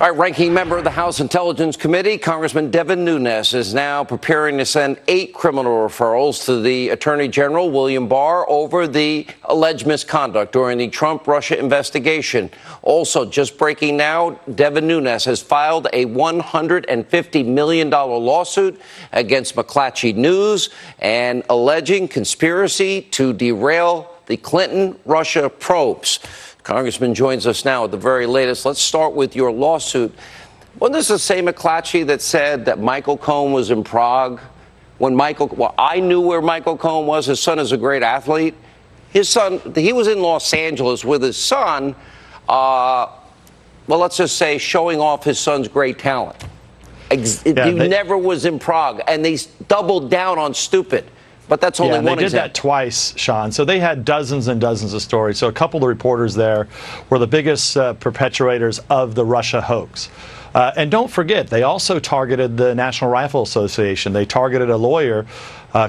All right, ranking member of the House Intelligence Committee, Congressman Devin Nunes, is now preparing to send 8 criminal referrals to the Attorney General, William Barr, over the alleged misconduct during the Trump-Russia investigation. Also, just breaking now, Devin Nunes has filed a $150 million lawsuit against McClatchy News and alleging conspiracy to derail the Clinton-Russia probes. Congressman joins us now at the very latest. Let's start with your lawsuit. Wasn't this the same McClatchy that said that Michael Cohen was in Prague? I knew where Michael Cohen was. His son is a great athlete. His son, he was in Los Angeles with his son, let's just say showing off his son's great talent. He never was in Prague, and they doubled down on stupid. But that's only one example. They did that twice, Sean. So they had dozens and dozens of stories. So a couple of the reporters there were the biggest perpetrators of the Russia hoax. And don't forget, they also targeted the National Rifle Association. They targeted a lawyer,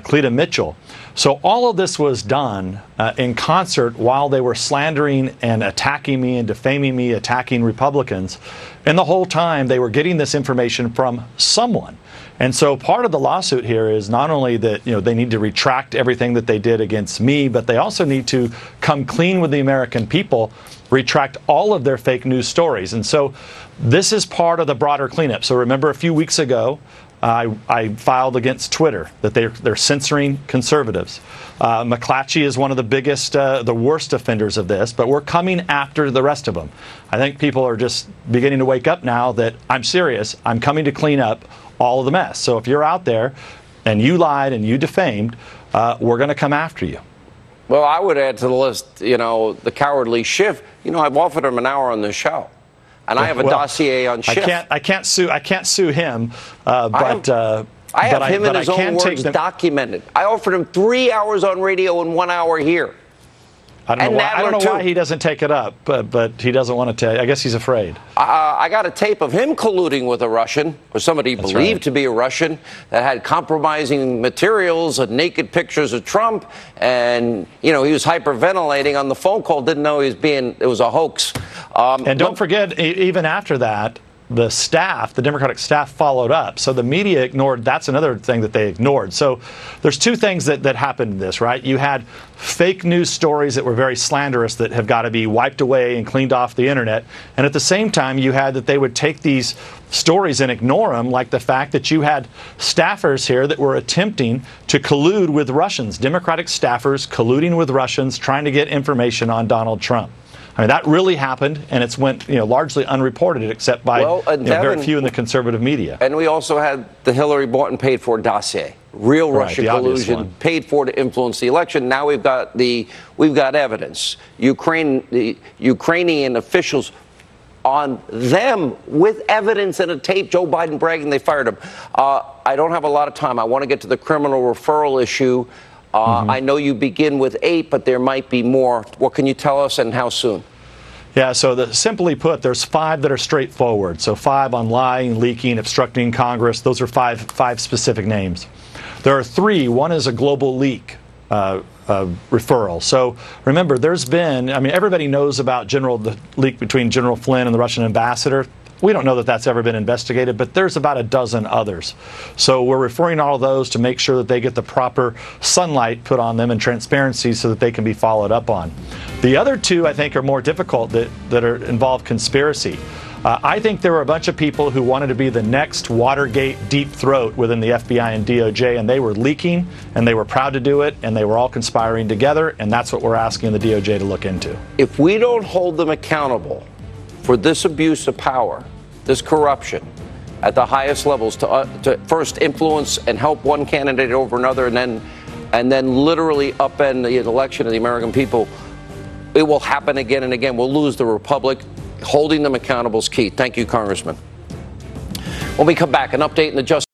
Cleta Mitchell. So all of this was done in concert while they were slandering and attacking me and defaming me, attacking Republicans. And the whole time they were getting this information from someone. And so part of the lawsuit here is not only that they need to retract everything that they did against me, but they also need to come clean with the American people, retract all of their fake news stories. And so this is part of the broader cleanup. So remember, a few weeks ago, I filed against Twitter that they're censoring conservatives. McClatchy is one of the biggest, the worst offenders of this, but we're coming after the rest of them. I think people are just beginning to wake up now that I'm serious. I'm coming to clean up all of the mess. So if you're out there and you lied and you defamed, we're going to come after you. Well, I would add to the list, the cowardly Schiff. I've offered him an hour on the show, and I have a dossier on Schiff. I can't sue him, but I have him in his own words documented. I offered him 3 hours on radio and 1 hour here. I don't know why he doesn't take it up, but he doesn't want to tell you. I guess he's afraid. I got a tape of him colluding with a Russian, or somebody believed to be a Russian, that had compromising materials and naked pictures of Trump. And, he was hyperventilating on the phone call, didn't know it was a hoax. And don't forget, even after that, the Democratic staff followed up. So the media ignored. That's another thing that they ignored. So there's two things that happened in this, right? You had fake news stories that were very slanderous that have got to be wiped away and cleaned off the internet. And at the same time, you had that they would take these stories and ignore them, like the fact that you had staffers here that were attempting to collude with Russians, Democratic staffers colluding with Russians, trying to get information on Donald Trump. I mean, that really happened, and it's went largely unreported, except by very few in the conservative media. And we also had the Hillary bought and paid for dossier, real Russian collusion, paid for to influence the election. Now we've got evidence. The Ukrainian officials on them with evidence and a tape. Joe Biden bragging they fired him. I don't have a lot of time. I want to get to the criminal referral issue. I know you begin with 8, but there might be more. What can you tell us, and how soon? Yeah, so simply put, there's 5 that are straightforward. So 5 on lying, leaking, obstructing Congress. Those are five specific names. There are 3. One is a global leak referral. So remember, there's been, everybody knows about the leak between General Flynn and the Russian ambassador. We don't know that that's ever been investigated, but there's about a dozen others. So we're referring all of those to make sure that they get the proper sunlight put on them and transparency so that they can be followed up on. The other 2, I think, are more difficult that involve conspiracy. I think there were a bunch of people who wanted to be the next Watergate deep throat within the FBI and DOJ, and they were leaking, and they were proud to do it, and they were all conspiring together, and that's what we're asking the DOJ to look into. If we don't hold them accountable for this abuse of power, this corruption at the highest levels, to first influence and help one candidate over another, and then literally upend the election of the American people, it will happen again and again. We'll lose the republic. Holding them accountable is key. Thank you, Congressman. When we come back, an update in the Justice